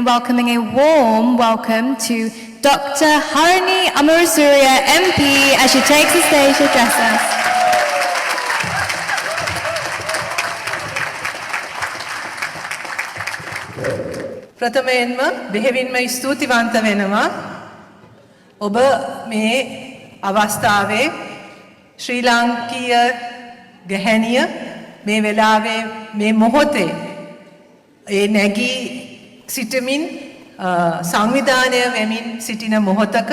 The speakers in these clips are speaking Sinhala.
been welcoming a warm welcome to Dr. Harini Amarasuriya MP as she takes the stage to address us. ප්‍රථමයෙන්ම බෙහෙවින්ම ස්තුතිවන්ත වෙනවා ඔබ මේ අවස්ථාවේ ශ්‍රී ලාංකීය ගැහැණිය මේ වෙලාවේ මේ මොහොතේ ඒ නැගී සිටමින් සංවිධානය වෙමින් සිටින මොහොතක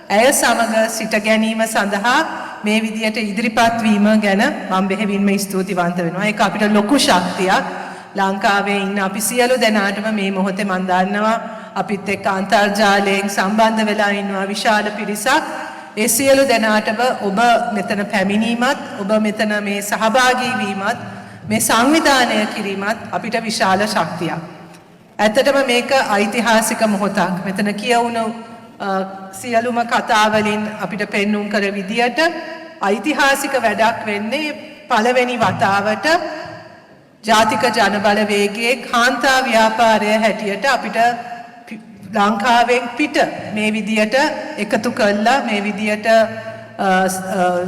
ඇය සමග සිට ගැනීම සඳහා මේ විදියට ඉදිරිපත් වීම ගැන මම බෙහෙවින්ම ස්තුතිවන්ත වෙනවා. ඒක අපිට ලොකු ශක්තියක්. ලංකාවේ ඉන්න අපි සියලු දෙනාටම මේ මොහොතේ මම දන්නවා අපිත් එක්ක අන්තර්ජාලයෙන් සම්බන්ධ වෙලා ඉන්නවා විශාල පිරිසක්. ඒ සියලු දෙනාටම ඔබ මෙතන පැමිණීමත් ඔබ මෙතන මේ සහභාගී වීමත් මේ සංවිධානය කිරීමත් අපිට විශාල ශක්තියක්. ඇත්තටම මේක ඓතිහාසික මොහොතක්. මෙතන කියවුණු සියලුම කතා වලින් අපිට පෙන්눔 කර විදියට ඓතිහාසික වැඩක් වෙන්නේ පළවෙනි වතාවට ජාතික ජනබලවේගයේ කාන්තා ව්‍යාපාරය හැටියට අපිට ලංකාවෙන් පිට මේ විදියට එකතු කළා මේ විදියට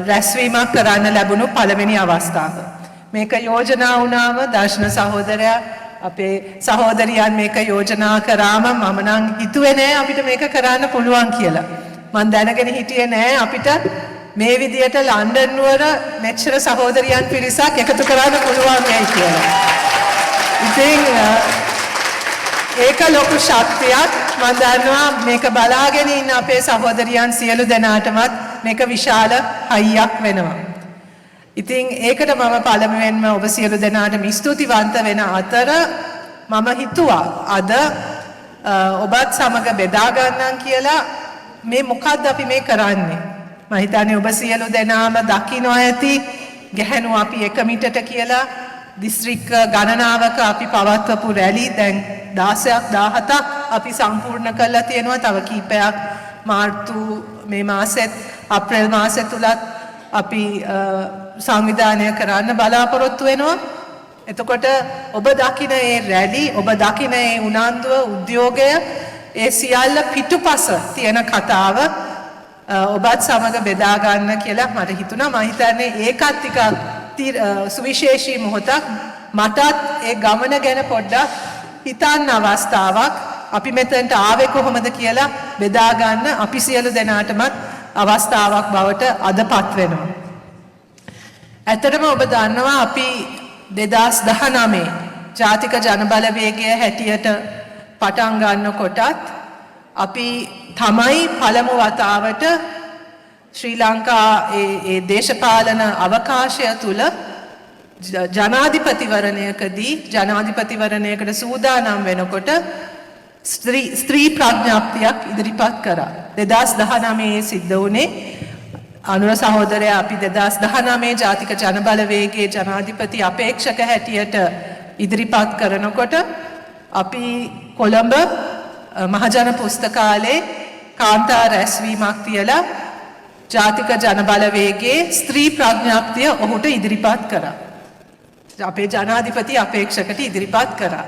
රැස්වීමක් කරන්න ලැබුණු පළවෙනි අවස්ථාව. මේක යෝජනා වුණාම දර්ශන සහෝදරයා අපේ සහෝදරියන් මේක යෝජනා කරාම මම නම් හිතුවේ නෑ අපිට මේක කරන්න පුළුවන් කියලා. මම දැනගෙන හිටියේ නෑ අපිට මේ විදියට ලන්ඩන් නුවර මෙච්චර සහෝදරියන් පිරිසක් එකතු කරන්න පුළුවන් වෙයි කියලා. ඉතින් ඒක ලොකු ශක්තියක්. මම දන්නවා මේක බලාගෙන ඉන්න අපේ සහෝදරියන් සියලු දෙනාටමත් මේක විශාල හයියක් වෙනවා. ඉතින් ඒකට මම පළමුවෙන්ම ඔබ සියලු දෙනාටම ස්තුතිවන්ත වෙන අතර මම හිතුවා අද ඔබත් සමග බෙදා ගන්නම් කියලා මේ මොකද්ද අපි මේ කරන්නේ. මම හිතන්නේ ඔබ සියලු දෙනාම දකින්න ඇති ගැහැණු අපි එක මිටට කියලා දිස්ත්‍රික්ක ගණනාවක අපි පවත්වපු රැලි දැන් 16ක් 17ක් අපි සම්පූර්ණ කරලා තියෙනවා. තව කීපයක් මාර්තු මේ මාසෙත් අප්‍රේල් මාසෙත් තුලත් අපි සංවිධානය කරන්න බලාපොරොත්තු වෙනවා. එතකොට ඔබ දකින ඒ රැලි ඔබ දකින ඒ උනන්දුව උද්‍යෝගය ඒ සියල්ල පිටුපස තියෙන කතාව ඔබත් සමග බෙදා ගන්න කියලා මට හිතුණා. මම හිතන්නේ ඒකත් ටිකක් සුවිශේෂී මොහොතක්. මටත් ඒ ගමන ගැන පොඩ්ඩක් හිතන්න අවස්ථාවක්. අපි මෙතනට ආවේ කොහොමද කියලා බෙදා ගන්න අපි සියලු දෙනාටමත් අවස්ථාවක් බවට අදපත් වෙනවා. ඇත්තටම ඔබ දන්නවා අපි 2019 ජාතික ජනබලවේගය හැටියට පටන් ගන්නකොටත් අපි තමයි පළමු වතාවට ශ්‍රී ලංකා ඒ දේශපාලන අවකාශය තුල ජනාධිපතිවරණයකදී ජනාධිපතිවරණයකට සූදානම් වෙනකොට ස්ත්‍රී ප්‍රඥාප්තියක් ඉදිරිපත් කරා. 2019 සිද්ධ වුණේ අනුර සහෝදරයා අපි 2019 ජාතික ජනබලවේගයේ ජනාධිපති අපේක්ෂක හැටියට ඉදිරිපත් කරනකොට අපි කොළඹ මහජන පුස්තකාලයේ කාන්තා රැස්වීමක් තියලා ජාතික ජනබලවේගයේ ස්ත්‍රී ප්‍රඥාප්තිය ඔහුට ඉදිරිපත් කරා. අපේ ජනාධිපති අපේක්ෂකට ඉදිරිපත් කරා.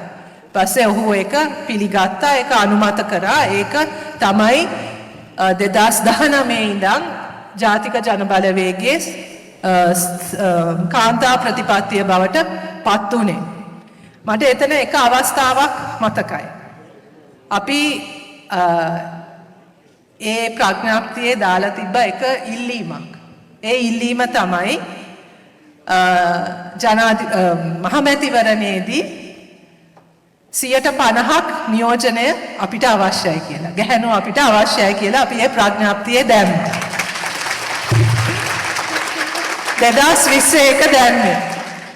පස්සේ ඔහු ඒක පිළිගත්තා, ඒක අනුමත කරා. ඒක තමයි 2019 ඉඳන් ජාතික ජනබලවේගයේ කාන්තා ප්‍රතිපත්තිය බවට පත් වුණේ. මට එතන එක අවස්ථාවක් මතකයි. අපි ඒ ප්‍රඥාප්තියේ දාලා තිබ්බ එක ඉල්ලීමක්. ඒ ඉල්ලීම තමයි මහමැතිවරණයේදී 50% නියෝජනය අපිට අවශ්‍යයි කියලා. ගැහැණු අපිට අවශ්‍යයි කියලා අපි ඒ ප්‍රඥාප්තියේ දැම්මා. 2021 දැම්මේ.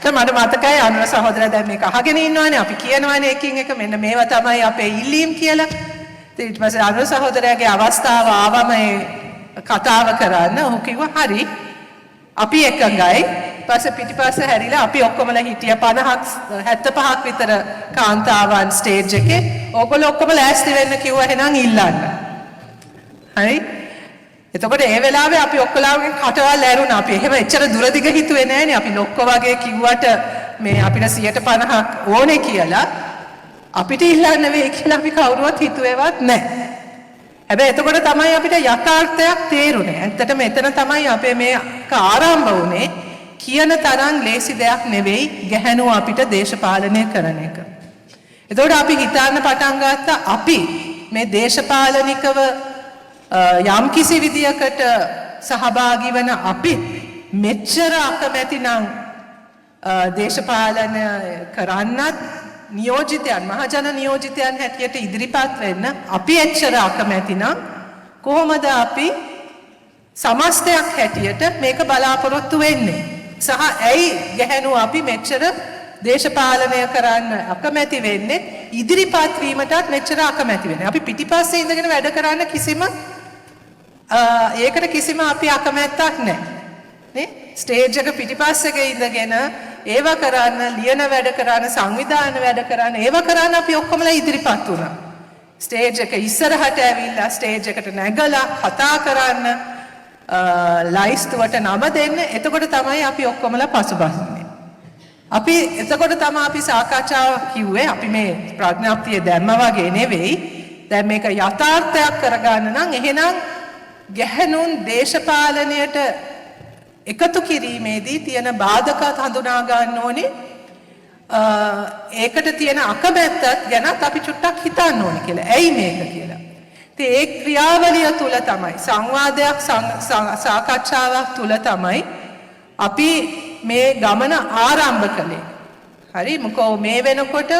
මට මතකයි අනුර සහෝදරයා දැන් මේක අහගෙන ඉන්නවනේ අපි කියනවනේ එකින් එක මෙන්න මේවා තමයි අපේ ඉල්ලීම් කියලා. ඊට පස්සේ අනුර සහෝදරයාගේ අවස්ථාව ආවම ඒ කතාව කරන්න ඔහු කිව්වා හරි අපි එකඟයි. පස්සේ පිටිපස්ස හැරිලා අපි ඔක්කොමලා හිටිය 50ක් 75ක් විතර කාන්තාවන් ස්ටේජ් එකේ ඕගොල්ලෝ ඔක්කොම ලෑස්ති වෙන්න කිව්වා එහෙනම් ඉල්ලන්න. හරි එතකොට ඒ වෙලාවේ අපි ඔක්කොලාගෙන් කටවල් ඇරුණා. අපි එහෙම එච්චර දුරදිග හිතුවේ නෑනේ. අපි ලොක්ක වගේ කිව්වට මේ අපිට 150ක් ඕනේ කියලා. අපිට ඉල්ලන්න වෙයි කියලා අපි කවුරුවත් හිතුවේවත් නැහැ. හැබැයි එතකොට තමයි අපිට යථාර්ථයක් තේරුනේ. ඇත්තටම එතන තමයි අපේ මේක ආරම්භ වුනේ. කියන තරම් ලේසි දෙයක් නෙවෙයි ගැහැණුව අපිට දේශපාලනය කරන එක. එතකොට අපි හිතන්න පටන් ගත්තා අපි මේ දේශපාලනිකව යම් කිසි විදියකට සහභාගී වෙන අපි මෙච්චර අකමැති නම් දේශපාලන කරන්නත් නියෝජිතයන් මහජන නියෝජිතයන් හැටියට ඉදිරිපත් වෙන්න අපි එච්චර අකමැති නම් කොහොමද අපි සමස්තයක් හැටියට මේක බලාපොරොත්තු වෙන්නේ සහ ඇයි ගැහැණුව අපි මෙච්චර දේශපාලනය කරන්න අකමැති වෙන්නේ ඉදිරිපත් වීමටත් මෙච්චර අකමැති වෙන්නේ අපි පිටිපස්සේ ඉඳගෙන වැඩ කරන්න කිසිම ඒකට කිසිම අපි අකමැත්තක් නැහැ නේ ස්ටේජ් එක පිටිපස්සක ඉඳගෙන ඒව කරන්න ලියන වැඩ කරන්න සංවිධාන වැඩ කරන්න ඒව කරන්න අපි ඔක්කොමලා ඉදිරිපත් වුණා ස්ටේජ් එක ඉස්සරහට ඇවිල්ලා ස්ටේජ් එකට නැගලා කතා කරන්න ලයිස්තුවට නම දෙන්න එතකොට තමයි අපි ඔක්කොමලා පසුබහින්නේ අපි එතකොට තමයි අපි සාකච්ඡාව කිව්වේ අපි මේ ප්‍රඥාප්තිය දැම්ම වගේ නෙවෙයි දැන් මේක යථාර්ථයක් කරගන්න නම් එහෙනම් ගැහැණුන් දේශපාලනයට එකතු කිරීමේදී තියෙන බාධක හඳුනා ගන්න ඕනේ ඒකට තියෙන අකමැත්තත් ගැනත් අපි චුට්ටක් හිතන්න ඕනේ කියලා. ඇයි මේක කියලා. ඉතින් ඒ ක්‍රියාවලිය තුල තමයි සංවාදයක් සාකච්ඡාවක් තුල තමයි අපි මේ ගමන ආරම්භ කළේ. හරි මොකෝ මේ වෙනකොට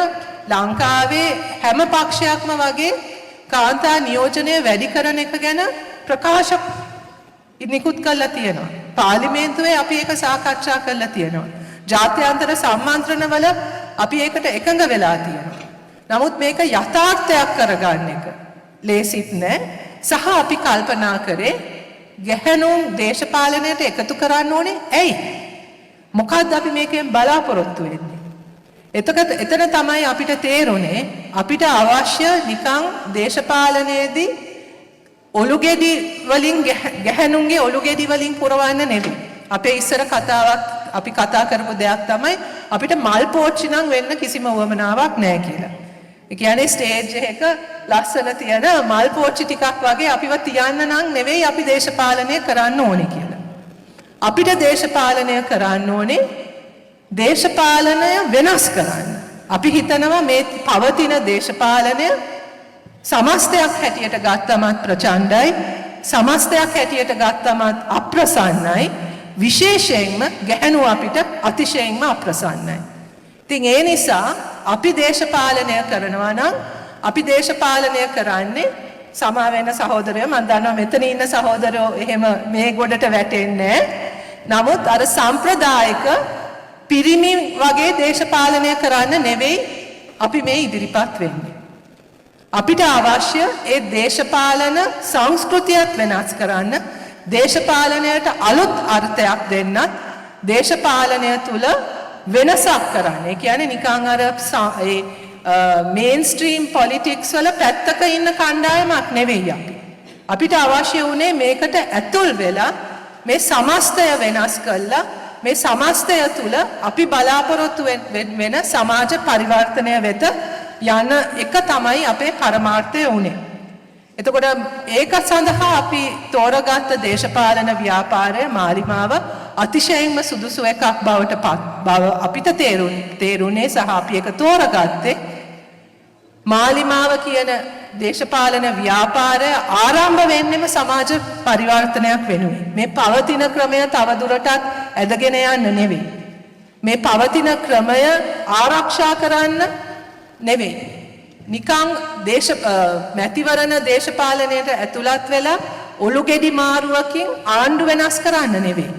ලංකාවේ හැම පක්ෂයක්ම වගේ කාන්තා නියෝජනය වැඩි කරන එක ගැන ප්‍රකාශ නිකුත් කරලා තියෙනවා. පාර්ලිමේන්තුවේ අපි ඒක සාකච්ඡා කරලා තියෙනවා. ජාත්‍යන්තර සම්මන්ත්‍රණවල අපි ඒකට එකඟ වෙලා තියෙනවා. නමුත් මේක යථාර්ථයක් කරගන්න එක ලේසිත් නෑ. සහ අපි කල්පනා කරේ ගැහැණුන් දේශපාලනයට එකතු කරන්න ඕනේ. ඇයි? මොකද්ද අපි මේකෙන් බලාපොරොත්තු වෙන්නේ? එතන තමයි අපිට තේරුනේ අපිට අවශ්‍ය නිකන් දේශපාලනයේදී ඔලුගෙඩි වලින් ගැහැණුන්ගේ ඔලුගෙඩි වලින් පුරවන්න නෙවෙයි. අපේ ඉස්සර කතාවක් අපි කතා කරපු දෙයක් තමයි අපිට මල් පෝච්චි නම් වෙන්න කිසිම උවමනාවක් නැහැ කියලා. ඒ කියන්නේ ස්ටේජ් එක ලස්සන තියෙන මල් පෝච්චි ටිකක් වගේ අපිව තියන්න නම් නෙවෙයි අපි දේශපාලනය කරන්න ඕනේ කියලා. අපිට දේශපාලනය කරන්න ඕනේ දේශපාලනය වෙනස් කරන්න. අපි හිතනවා මේ පවතින දේශපාලනය සමස්තයක් හැටියට ගත්තමත් ප්‍රචණ්ඩයි සමස්තයක් හැටියට ගත්තමත් අප්‍රසන්නයි විශේෂයෙන්ම ගැහැණුව අපිට අතිශයින්ම අප්‍රසන්නයි. ඉතින් ඒ නිසා අපි දේශපාලනය කරනවා නම් අපි දේශපාලනය කරන්නේ සමා වෙන සහෝදරයෝ මම දන්නවා මෙතන ඉන්න සහෝදරයෝ එහෙම මේ ගොඩට වැටෙන්නේ නමුත් අර සම්ප්‍රදායික පිරිමි වගේ දේශපාලනය කරන්න නෙවෙයි අපි මේ ඉදිරිපත් වෙන්නේ. අපිට අවශ්‍ය ඒ දේශපාලන සංස්කෘතියත් වෙනස් කරන්න දේශපාලනයට අලුත් අර්ථයක් දෙන්නත් දේශපාලනය තුල වෙනසක් කරන්න. ඒ කියන්නේ නිකන් අර මේන්ස්ට්‍රීම් පොලිටික්ස් වල පැත්තක ඉන්න කණ්ඩායමක් නෙවෙයි අපි. අපිට අවශ්‍ය වුණේ මේකට ඇතුල් වෙලා මේ සමස්තය වෙනස් කළා මේ සමස්තය තුල අපි බලාපොරොත්තු වෙන සමාජ පරිවර්තනය වෙත යන එක තමයි අපේ පරමාර්ථය උනේ. එතකොට ඒක සඳහා අපි තෝරගත්ත දේශපාලන ව්‍යාපාරය මාලිමාව අතිශයින්ම සුදුසු එකක් බවට බව අපිට තේරුනේ සහ අපි ඒක තෝරගත්තේ මාලිමාව කියන දේශපාලන ව්‍යාපාරය ආරම්භ වෙන්නෙම සමාජ පරිවර්තනයක් වෙනුවෙන්. මේ පවතින ක්‍රමය තවදුරටත් ඇදගෙන යන්න නෙවෙයි. මේ පවතින ක්‍රමය ආරක්ෂා කරන්න නෙවෙයි. නිකං මැතිවරණ දේශපාලනයට ඇතුළත් වෙලා ඔලුගෙඩි මාරුවකින් ආණ්ඩු වෙනස් කරන්න නෙවෙයි.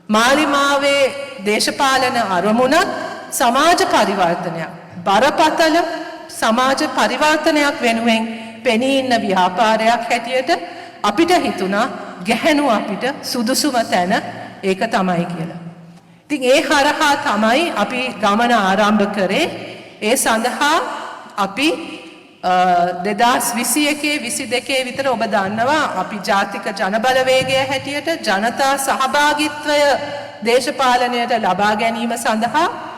මාලිමාවේ දේශපාලන අරමුණත් සමාජ පරිවර්තනයක්. බරපතල සමාජ පරිවර්තනයක් වෙනුවෙන් පෙනී ඉන්න ව්‍යාපාරයක් හැටියට අපිට හිතුණා ගැහැණුව අපිට සුදුසුම තැන ඒක තමයි කියලා. ඉතින් ඒ හරහා තමයි අපි ගමන ආරම්භ කරේ. ඒ සඳහා අපි 2021-22 විතර ඔබ දන්නවා අපි ජාතික ජනබලවේගය හැටියට ජනතා සහභාගීත්වය දේශපාලනයට ලබා ගැනීම සඳහා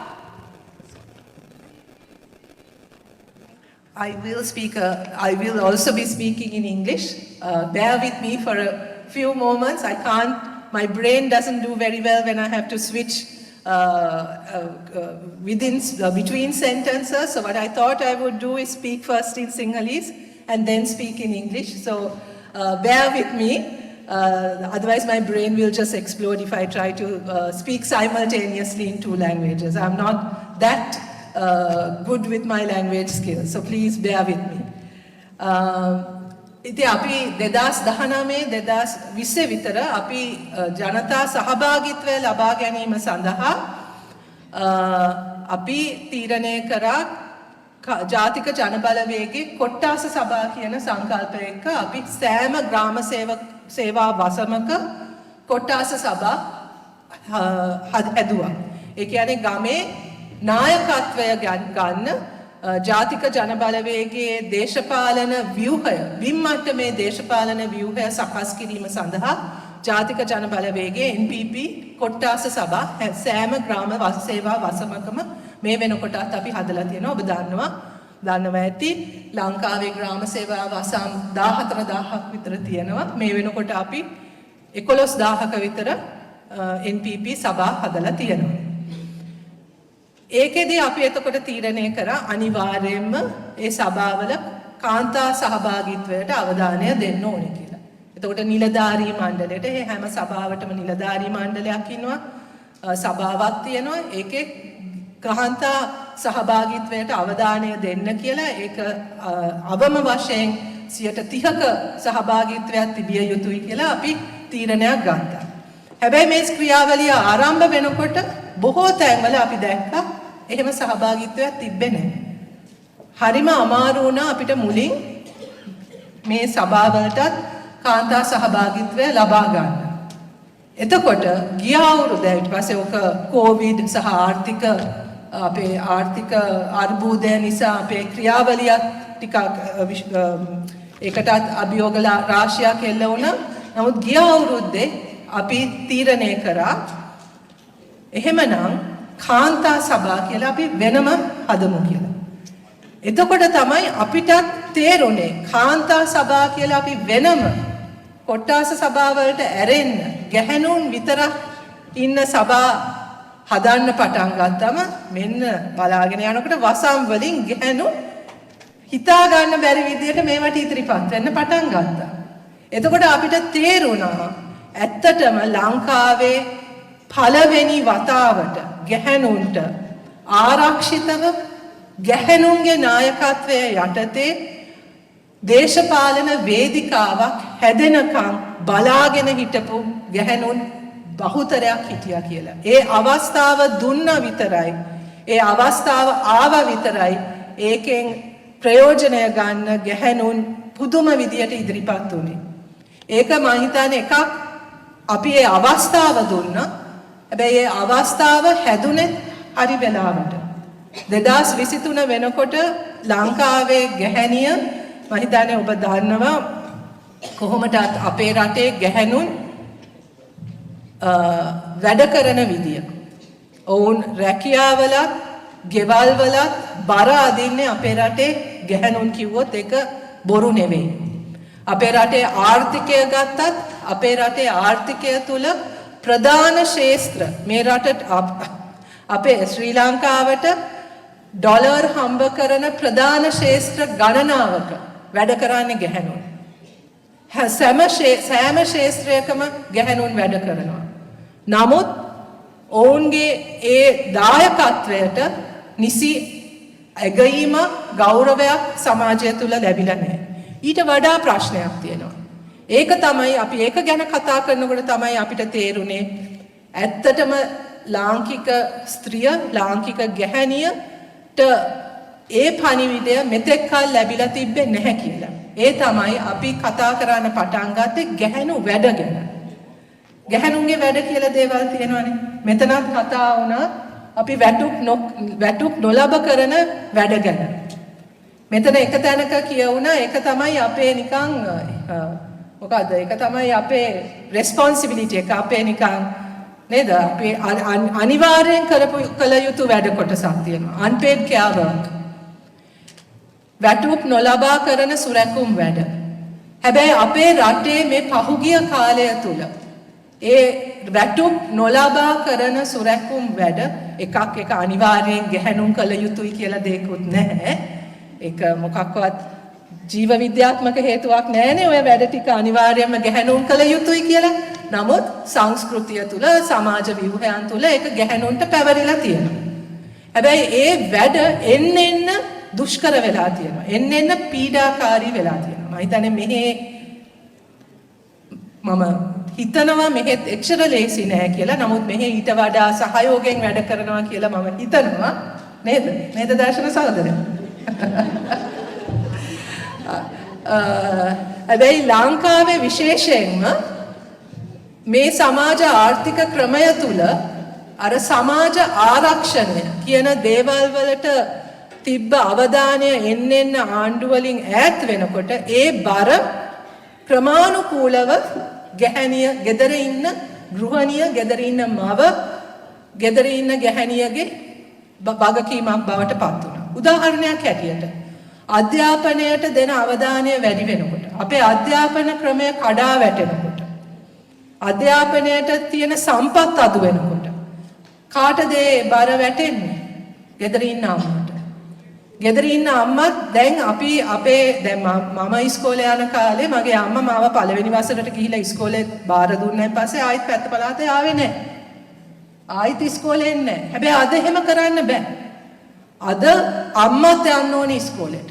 I will speak. I will also be speaking in English. Bear with me for a few moments. I can't. My brain doesn't do very well when I have to switch between sentences. So what I thought I would do is speak first in Sinhalese and then speak in English. So bear with me. Otherwise, my brain will just explode if I try to speak simultaneously in two languages. I'm not that good with my language skills, so please bear with me. ඉතින් අපි 2019 2020 විතර අපි ජනතා සහභාගීත්වය ලබා ගැනීම සඳහා අපි තීරණය කරා ජාතික ජනබලවේගයේ කොට්ටාස සභා කියන සංකල්පය එක්ක අපි සෑම ග්‍රාම සේවා වසමක කොට්ටාස සභා හැදුවා. ඒ කියන්නේ ගමේ නායකත්වය ගන්න ජාතික ජනබලවේගයේ දේශපාලන ව්‍යුහය විම්මට්ටමේ දේශපාලන ව්‍යුහය සකස් කිරීම සඳහා ජාතික ජනබලවේගයේ NPP කොට්ටාස සභා සෑම ග්‍රාම සේවා වසමකම මේ වෙනකොටත් අපි හදලා තියෙනවා. ඔබ දන්නවා ඇති ලංකාවේ ග්‍රාම සේවා වසම් 14000ක් විතර තියෙනවා. මේ වෙනකොට අපි 11000ක විතර NPP සභා හදලා තියෙනවා. ඒකෙදී අපි එතකොට තීරණය කරා අනිවාර්යයෙන්ම ඒ සභාවල කාන්තා සහභාගීත්වයට අවධානය දෙන්න ඕනේ කියලා. එතකොට නිලධාරී මණ්ඩලයට හැම සභාවටම නිලධාරී මණ්ඩලයක් ඉන්නවා. සභාවක් තියෙනවා. ඒකේ කාන්තා සහභාගීත්වයට අවධානය දෙන්න කියලා ඒක අවම වශයෙන් 30%ක සහභාගීත්වයක් තිබිය යුතුයි කියලා අපි තීරණයක් ගත්තා. හැබැයි මේ ක්‍රියාවලිය ආරම්භ වෙනකොට බොහෝ තැන්වල අපි දැක්කා එහෙම සහභාගීත්වයක් තිබ්බේ නැහැ. හරිම අමාරු වුණා අපිට මුලින් මේ සභාවලටත් කාන්තා සහභාගීත්වය ලබා ගන්න. එතකොට ගිය අවුරුද්ද ඊට පස්සේ ඔක කොවිඩ් සහ අපේ ආර්ථික අර්බුදය නිසා අපේ ක්‍රියාවලියක් ටිකක් ඒකටත් අභියෝග රාශියක් එල්ල වුණා. නමුත් ගිය අවුරුද්දේ අපි තීරණය කරා එහෙමනම් කාන්තා සභා කියලා අපි වෙනම හදමු කියලා. එතකොට තමයි අපිට තේරුනේ කාන්තා සභා කියලා අපි වෙනම කොට්ටාස සභාවලට ඇරෙන්න ගැහැණුන් විතරක් ඉන්න සභා හදන්න පටන් ගත්තම මෙන්න බලාගෙන යනකොට වසම් වලින් ගැහැණු හිතා ගන්න බැරි විදියට මේවට ඉදිරිපත් වෙන්න පටන් ගත්තා. එතකොට අපිට තේරුණා ඇත්තටම ලංකාවේ පළවෙනි වතාවට ගැහැණුන්ට ආරක්ෂිතව ගැහැණුන්ගේ නායකත්වය යටතේ දේශපාලන වේදිකාවක් හැදෙනකම් බලාගෙන හිටපු ගැහැණුන් බහුතරයක් හිටියා කියලා. ඒ අවස්ථාව දුන්නා විතරයි. ඒ අවස්ථාව ආවා විතරයි. ඒකෙන් ප්‍රයෝජනය ගන්න ගැහැණුන් පුදුම විදියට ඉදිරිපත් වුණේ. ඒක මම හිතන්නේ එකක් අපි ඒ අවස්ථාව දුන්නා. හැබැයි ඒ අවස්ථාව හැදුනේ හරි වෙලාවට. 2023 වෙනකොට ලංකාවේ ගැහැණිය මම හිතන්නේ ඔබ දන්නවා කොහොමදත් අපේ රටේ ගැහැණුන් වැඩ කරන විදිය. ඔවුන් රැකියාවලත්, ගෙවල් වලත් බර අදින්නේ අපේ රටේ ගැහැණුන් කිව්වොත් ඒක බොරු නෙවෙයි. අපේ රටේ ආර්ථිකය ගත්තත් අපේ රටේ ආර්ථිකය තුල ප්‍රධාන ශේත්‍ර මේ රටට අපේ ශ්‍රී ලංකාවට ඩොලර් හම්බ කරන ප්‍රධාන ශේත්‍ර ගණනාවක වැඩ කරන්නේ ගැහැණුන්. සෑම ශේත්‍රයකම ගැහැණුන් වැඩ කරනවා. නමුත් ඔවුන්ගේ ඒ දායකත්වයට නිසි ඇගීම ගෞරවයක් සමාජය තුල ලැබිලා නැහැ. ඊට වඩා ප්‍රශ්නයක් තියෙනවා. ඒක තමයි අපි ඒක ගැන කතා කරනකොට තමයි අපිට තේරුනේ ඇත්තටම ලාංකික ස්ත්‍රිය ලාංකික ගැහැණියට ඒ පණිවිඩය මෙතෙක් කල් ලැබිලා තිබ්බේ නැහැ කියලා. ඒ තමයි අපි කතා කරන්න පටන් ගත්තේ ගැහැණු වැඩ ගැන. ගැහැණුන්ගේ වැඩ කියලා දේවල් තියෙනවානේ. මෙතනත් කතා වුණා අපි වැටුප් නොලබ කරන වැඩ ගැන. මෙතන එක තැනක කියවුණා ඒක තමයි අපේ නිකන් මොකද්ද? ඒක තමයි අපේ responsibility එක අපේ නිකන් නේද? අපේ අනිවාර්යෙන් කළ යුතු වැඩ කොටසක් තියෙනවා. unpaid care work. වැටුප් නොලබා කරන සුරැකුම් වැඩ. හැබැයි අපේ රටේ මේ පහුගිය කාලය තුල ඒ වැටුප් නොලබා කරන සුරැකුම් වැඩ එකක් එක අනිවාර්යෙන් ගැහැණුම් කළ යුතුයි කියලා දෙයක්වත් නැහැ. ඒක මොකක්වත් ජීව විද්‍යාත්මක හේතුවක් නැහැනේ ඔය වැඩ ටික අනිවාර්යයෙන්ම ගැහැණුම් කළ යුතුයි කියලා. නමුත් සංස්කෘතිය තුල සමාජ ව්‍යුහයන් තුල ඒක ගැහැණුන්ට පැවරිලා තියෙනවා. හැබැයි ඒ වැඩ එන්න දුෂ්කර වෙලා තියෙනවා. එන්න පීඩාකාරී වෙලා තියෙනවා. මම හිතන්නේ මෙහි මම හිතනවා මෙහෙත් එච්චර ලේසි නෑ කියලා. නමුත් මෙහි ඊට වඩා සහයෝගයෙන් වැඩ කරනවා කියලා මම හිතනවා. නේද? නේද දර්ශන සහෝදරයා? හැබැයි ලංකාවේ විශේෂයෙන්ම මේ සමාජ ආර්ථික ක්‍රමය තුල අර සමාජ ආරක්ෂණය කියන දේවල් වලට තිබ්බ අවධානය එන්න ආණ්ඩු වලින් ඈත් වෙනකොට ඒ බර ක්‍රමානුකූලව ගැහැණිය ගෙදර ඉන්න ගෘහණිය ගෙදර ඉන්න මව ගෙදර ඉන්න ගැහැණියගේ වගකීමක් බවට පත් වුණා. උදාහරණයක් හැටියට අධ්‍යාපනයට දෙන අවධානය වැඩි වෙනකොට අපේ අධ්‍යාපන ක්‍රමය කඩා වැටෙනකොට අධ්‍යාපනයට තියෙන සම්පත් අඩු වෙනකොට කාටද බර වැටෙන්නේ? ගෙදර ඉන්න අම්මට. ගෙදර ඉන්න අම්මත් දැන් අපි අපේ දැන් මම ඉස්කෝලේ යන කාලේ මගේ අම්මා මාව පළවෙනි වසරට ගිහිලා ඉස්කෝලේ බාර දුන්නාන් පස්සේ ආයෙත් පැත්ත පළාතේ ආවේ නැහැ. ආයෙත් ඉස්කෝලේ එන්නේ නැහැ. හැබැයි අද එහෙම කරන්න බෑ. අද අම්මත් යන්න ඕනේ ඉස්කෝලේට.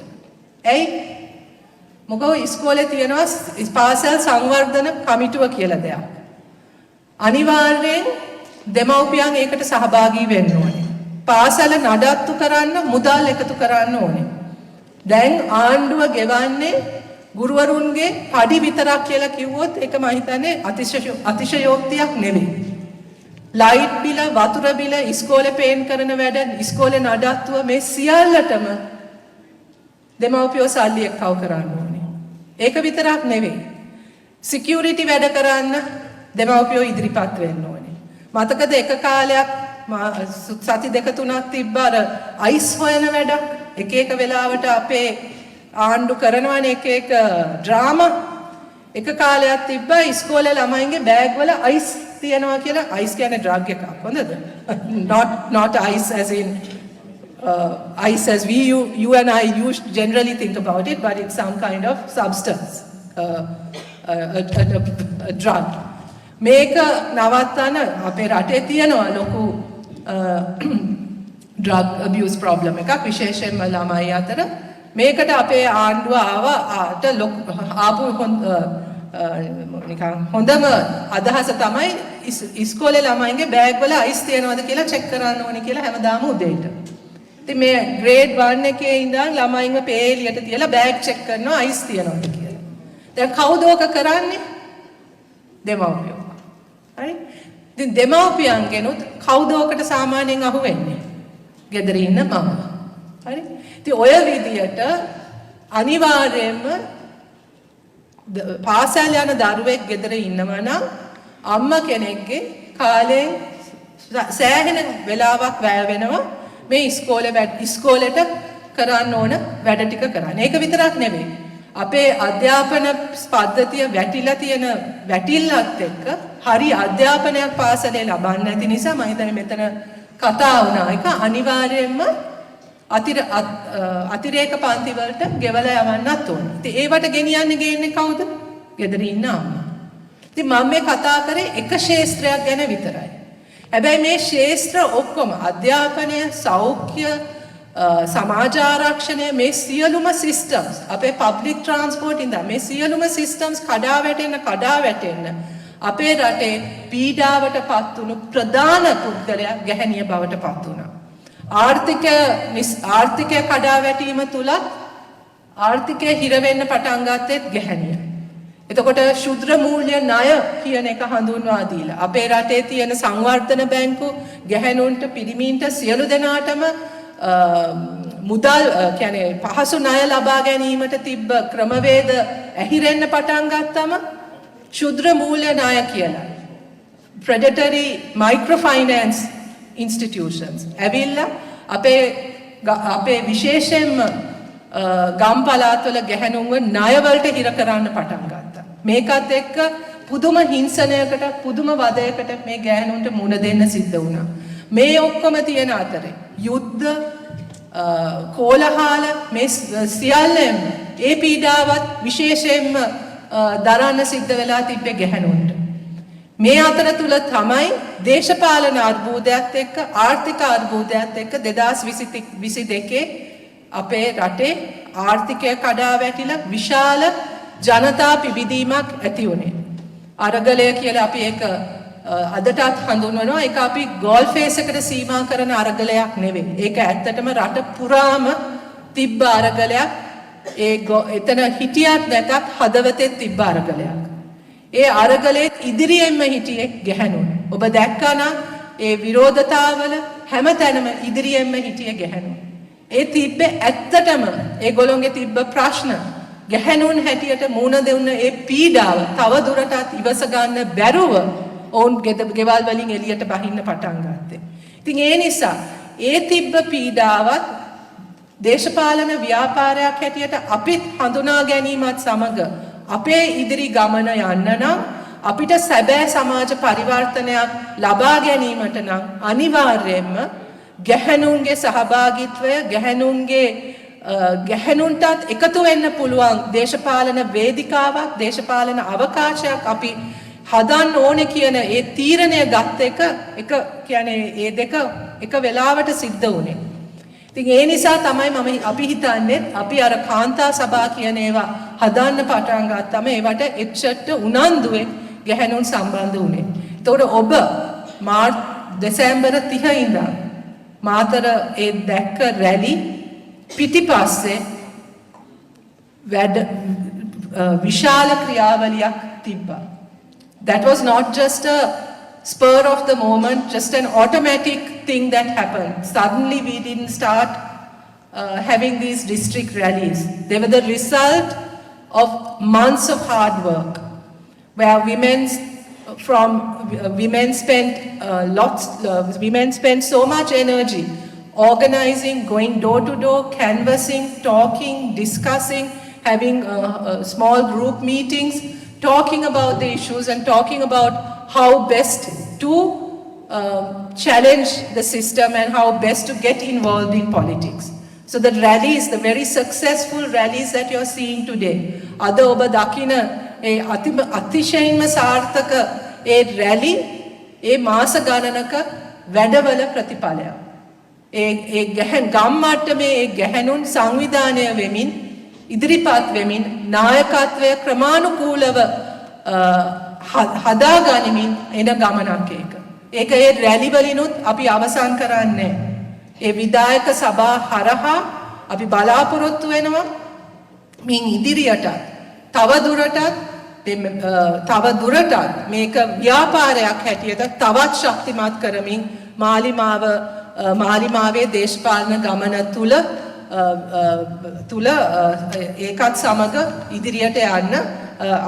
ඇයි? මොකද ඉස්කෝලේ තියෙනවා පාසල් සංවර්ධන කමිටුව කියලා දෙයක්. අනිවාර්යෙන් දෙමව්පියන් ඒකට සහභාගී වෙන්න ඕනේ. පාසල නඩත්තු කරන්න මුදල් එකතු කරන්න ඕනේ. දැන් ආණ්ඩුව ගෙවන්නේ ගුරුවරුන්ගේ පඩි විතරක් කියලා කිව්වොත් ඒක මම හිතන්නේ අතිශයෝක්තියක් නෙවෙයි. ලයිට් බිල, වතුර බිල, ඉස්කෝලේ පේන් කරන වැඩ, ඉස්කෝලේ නඩත්තුව මේ සියල්ලටම දෙමව්පියෝ සල්ලි එක්කව කරන්න ඕනේ. ඒක විතරක් නෙවෙයි. සිකියුරිටි වැඩ කරන්න දෙමව්පියෝ ඉදිරිපත් වෙන්න ඕනේ. මතකද එක කාලයක් සති දෙක තුනක් තිබ්බ අර අයිස් හොයන වැඩක් එක එක වෙලාවට අපේ ආණ්ඩු කරනවනේ එක එක ඩ්‍රාමා එක කාලයක් තිබ්බා ඉස්කෝලේ ළමයින්ගේ බෑග් වල අයිස් තියනවා කියලා. අයිස් කියන්නේ ඩ්‍රග් එකක්. හොඳද? not ice as in ice as you and I generally think about it, but it's some kind of substance, a drug. මේක නවත්තන අපේ රටේ තියෙනවා ලොකු drug abuse problem එකක් විශේෂයෙන්ම ළමයි අතර. මේකට අපේ ආණ්ඩුව ආපු නිකන් හොඳම අදහස තමයි ඉස්කෝලේ ළමයින්ගේ බෑග් වල අයිස් තියනවද කියලා චෙක් කරන්න ඕනේ කියලා හැමදාම උදේට. ඉතින් මේ ග්‍රේඩ් 1 එකේ ඉඳන් ළමයින්ව පේලියට තියලා බෑග් චෙක් කරනවා අයිස් තියනවද කියලා. දැන් කවුද ඕක කරන්නේ? දෙමව්පියෝ. හරි? ඉතින් දෙමව්පියන්ගෙනුත් කවුද ඕකට සාමාන්‍යයෙන් අහු වෙන්නේ? ගෙදර ඉන්න මම. හරි? ඉතින් ඔය විදියට අනිවාර්යයෙන්ම පාසල් යන දරුවෙක් ගෙදර ඉන්නවා නම් අම්මා කෙනෙක්ගේ කාලයෙන් සෑහෙන වෙලාවක් වැය වෙනවා මේ ඉස්කෝලේට කරන්න ඕන වැඩ ටික කරන්න. ඒක විතරක් නෙවෙයි. අපේ අධ්‍යාපන පද්ධතිය වැටිලා තියෙන වැටිල්ලත් එක්ක හරි අධ්‍යාපනයක් පාසලේ ලබන්නේ නැති නිසා මම හිතන්නේ මෙතන කතා වුණා. ඒක අනිවාර්යයෙන්ම අතිරේක පන්ති වලට ගෙවලා යවන්නත් ඕනේ. ඉතින් ඒවට ගේන්නේ කවුද? ගෙදර ඉන්න අම්මා. ඉතින් මම මේ කතා කරේ එක ක්ෂේත්‍රයක් ගැන විතරයි. හැබැයි මේ ක්ෂේත්‍ර ඔක්කොම අධ්‍යාපනය, සෞඛ්‍ය, සමාජ ආරක්ෂණය මේ සියලුම සිස්ටම්ස් අපේ පබ්ලික් ට්‍රාන්ස්පෝර්ට් ඉඳන් මේ සියලුම සිස්ටම්ස් කඩා වැටෙන්න අපේ රටේ පීඩාවට පත් වුණු ප්‍රධාන පුද්ගලයා ගැහැණිය බවට පත් වුණා. ආර්ථිකය කඩා වැටීම තුලත් ආර්ථිකය හිර වෙන්න පටන් ගත්තෙත් ගැහැණිය. එතකොට ශුද්‍ර මූල්‍ය ණය කියන එක හඳුන්වා දීලා අපේ රටේ තියෙන සංවර්ධන බැංකු ගැහැණුන්ට පිරිමීන්ට සියලු දෙනාටම මුදල් කියන්නේ පහසු ණය ලබා ගැනීමට තිබ්බ ක්‍රමවේද ඇහිරෙන්න පටන් ගත්තම ශුද්‍ර මූල්‍ය ණය කියලා predatory microfinance institutions ඇවිල්ලා අපේ විශේෂයෙන්ම ගම් පළාත්වල ගැහැණුන්ව ණයවලට හිර කරන්න පටන් ගත්තා. මේකත් එක්ක පුදුම හිංසනයකට පුදුම වදයකට මේ ගැහැණුන්ට මුණ දෙන්න සිද්ධ වුණා. මේ ඔක්කොම තියෙන අතරේ යුද්ධ කෝලහල මේ සියල්ලම ඒ පීඩාවත් විශේෂයෙන්ම දරන්න සිද්ධ වෙලා තිබ්බේ ගැහැණුන්ට. මේ අතර තුල තමයි දේශපාලන අර්බුදයත් එක්ක ආර්ථික අර්බුදයත් එක්ක 2022 අපේ රටේ ආර්ථිකය කඩා වැටිලා විශාල ජනතා පිබිදීමක් ඇති වුණේ. අරගලය කියලා අපි ඒක අදටත් හඳුන්වනවා. ඒක අපි ගෝල් ෆේස් එකට සීමා කරන අරගලයක් නෙවෙයි. ඒක ඇත්තටම රට පුරාම තිබ්බ අරගලයක්. එතන හිටියත් නැතත් හදවතේ තිබ්බ අරගලයක්. ඒ අරගලයේ ඉදිරියෙන්ම හිටියේ ගැහැණුන්. ඔබ දැක්කා නම් ඒ විරෝධතාවල හැමතැනම ඉදිරියෙන්ම හිටියේ ගැහැණුන්. ඒ තිබ්බේ ඇත්තටම ඒගොල්ලොන්ගේ තිබ්බ ප්‍රශ්න ගැහැණුන් හැටියට මුණ දෙන්න ඒ පීඩාව තව දුරටත් ඉවස ගන්න බැරුව ඔවුන් ගෙවල් වලින් එළියට බහින්න පටන් ගත්තේ. ඉතින් ඒ නිසා ඒ තිබ්බ පීඩාවත් දේශපාලන ව්‍යාපාරයක් හැටියට අපිත් හඳුනා ගැනීමත් සමග අපේ ඉදිරි ගමන යන්න නම් අපිට සැබෑ සමාජ පරිවර්තනයක් ලබා ගැනීමට නම් අනිවාර්යයෙන්ම ගැහැණුන්ගේ සහභාගීත්වය ගැහැණුන්ටත් එකතු වෙන්න පුළුවන් දේශපාලන වේදිකාවක් දේශපාලන අවකාශයක් අපි හදන්න ඕනේ කියන ඒ තීරණය ගත්ත එක කියන්නේ ඒ දෙක එක වෙලාවට සිද්ධ වුණේ. ඉතින් ඒ නිසා තමයි අපි හිතන්නේ අපි අර කාන්තා සභා කියන ඒවා හදන්න පටන් ගත්තම ඒවට එච්චට උනන්දුවෙන් ගැහැණුන් සම්බන්ධ වුණේ. ඒතකොට ඔබ දෙසැම්බර් 30 ඉඳන් මාතර ඒ දැක්ක රැලි පිටිපස්සේ විශාල ක්‍රියාවලියක් තිබ්බා. That was not just a spur of the moment, just an automatic thing that happened. Suddenly we didn't start having these district rallies. They were the result of months of hard work, where women spent so much energy organizing, going door to door, canvassing, talking, discussing, having small group meetings, talking about the issues and talking about how best to challenge the system and how best to get involved in politics. So the rallies, the very successful rallies that you're seeing today, ada oba dakina e අතිශයින්ම සාර්ථක ඒ රැලි ඒ මාස ගණනක වැඩවල ප්‍රතිඵලයක්. ඒ ගම් මට්ටමේ ඒ ගැහැණුන් සංවිධානය වෙමින් ඉදිරිපත් වෙමින් නායකත්වය ක්‍රමානුකූලව හදාගනිමින් එන ගමනක් ඒක. ඒක ඒ රැලි වලිනුත් අපි අවසන් කරන්නේ. ඒ විධායක සභා හරහා අපි බලාපොරොත්තු වෙනවා මින් ඉදිරියට තව දුරටත් මේක ව්‍යාපාරයක් හැටියට තවත් ශක්තිමත් කරමින් මාලිමාවේ දේශපාලන ගමන තුල ඒකත් සමග ඉදිරියට යන්න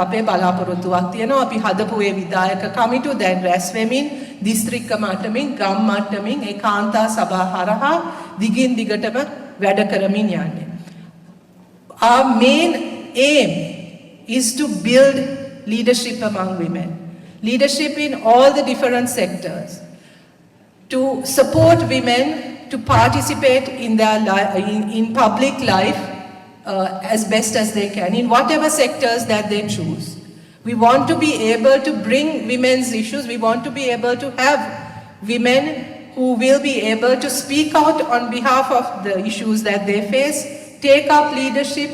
අපේ බලාපොරොත්තුවක් තියෙනවා. අපි හදපු ඒ විධායක කමිටු දැන් රැස් වෙමින් දිස්ත්‍රික්ක මට්ටමින් ගම් මට්ටමින් ඒ කාන්තා සභා හරහා දිගින් දිගටම වැඩ කරමින් යන්නේ. Our main aim is to build leadership among women, leadership in all the different sectors, to support women to participate in their in public life as best as they can, in whatever sectors that they choose. We want to be able to bring women's issues. We want to be able to have women who will be able to speak out on behalf of the issues that they face, take up leadership,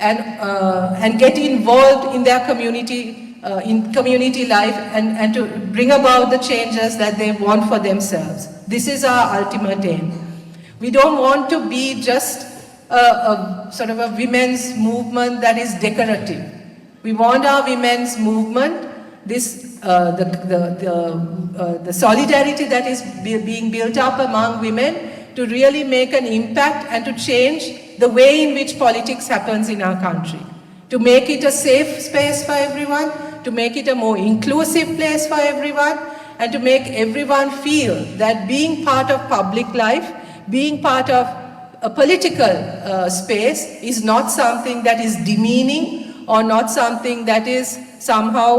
and get involved in their community, in community life, and to bring about the changes that they want for themselves. This is our ultimate aim. We don't want to be just a sort of a women's movement that is decorative. We want our women's movement, the solidarity that is being built up among women, to really make an impact and to change the way in which politics happens in our country. To make it a safe space for everyone, to make it a more inclusive place for everyone, and to make everyone feel that being part of public life, being part of a political space is not something that is demeaning or not something that is somehow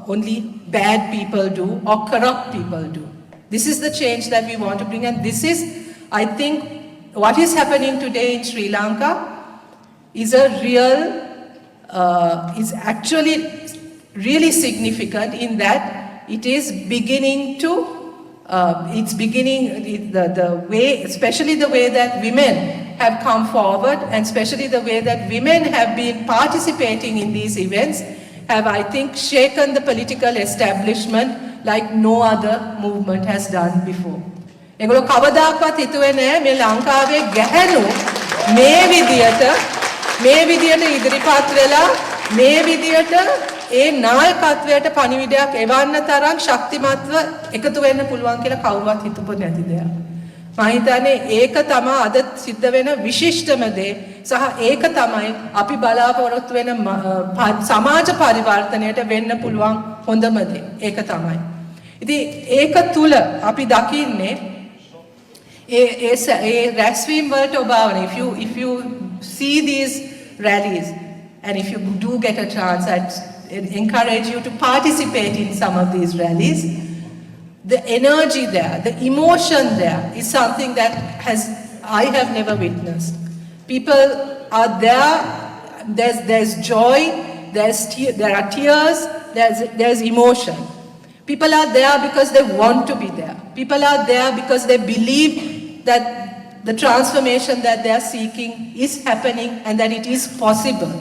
only bad people do or corrupt people do. This is the change that we want to bring, and this is, I think, what is happening today in Sri Lanka is a real, is actually really significant in that it is beginning to, it's beginning, the way, especially the way that women have come forward, and especially the way that women have been participating in these events, have, I think, shaken the political establishment like no other movement has done before. ඒගොල්ලෝ කවදාකවත් හිතුවේ නෑ මේ ලංකාවේ ගැහැණු මේ විදියට ඉදිරිපත් වෙලා මේ විදියට ඒ නායකත්වයට පණිවිඩයක් එවන්න තරම් ශක්තිමත්ව එකතු වෙන්න පුළුවන් කියලා කවුරුවත් හිතපො නැති දෙයක්. මම හිතන්නේ ඒක තමයි අද සිද්ධ වෙන විශිෂ්ටම දේ සහ ඒක තමයි අපි බලාපොරොත්තු වෙන සමාජ පරිවර්තනයට වෙන්න පුළුවන් හොඳම දේ. ඒක තමයි. ඉතින් ඒක තුල අපි දකින්නේ රැස්වීම් වලට ඔබාවන, if you see these rallies and if you do get a chance, I'd encourage you to participate in some of these rallies. The energy there, the emotion there is something that I have never witnessed. People are there, there's joy, there are tears, there's emotion. People are there because they want to be there. People are there because they believe that the transformation that they are seeking is happening and that it is possible.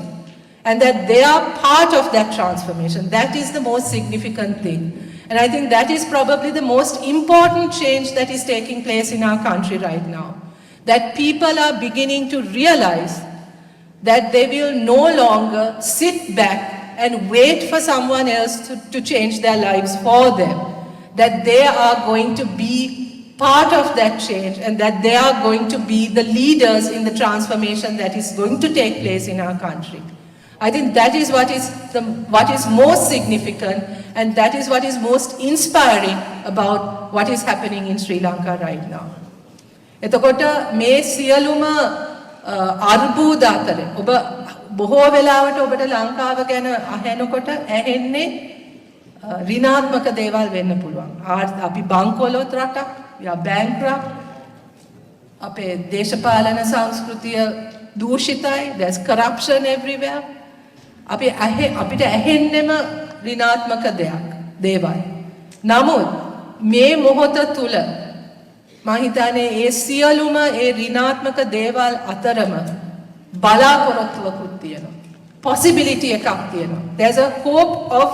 And that they are part of that transformation. That is the most significant thing. And I think that is probably the most important change that is taking place in our country right now. That people are beginning to realize that they will no longer sit back and wait for someone else to change their lives for them. That they are going to be part of that change and that they are going to be the leaders in the transformation that is going to take place in our country. I think that is what is most significant, and that is what is most inspiring about what is happening in Sri Lanka right now. එතකොට මේ සියලුම අර්බුද අතර ඔබ බොහෝ වෙලාවට ඔබට ලංකාව ගැන අහනකොට ඇහෙන්නේ ඍණාත්මක දේවල් වෙන්න පුළුවන්. අපි බංකොලොත් රටක්, we are bankrupt. අපේ දේශපාලන සංස්කෘතිය දූෂිතයි, there's corruption everywhere. අපිට ඇහෙන්නෙම ඍණාත්මක දේවල්. නමුත් මේ මොහොත තුල මම හිතන්නේ ඒ සියලුම ඒ ඍණාත්මක දේවල් අතරම බලාපොරොත්තුවකුත් තියෙනවා. possibility එකක් තියෙනවා. There's a hope of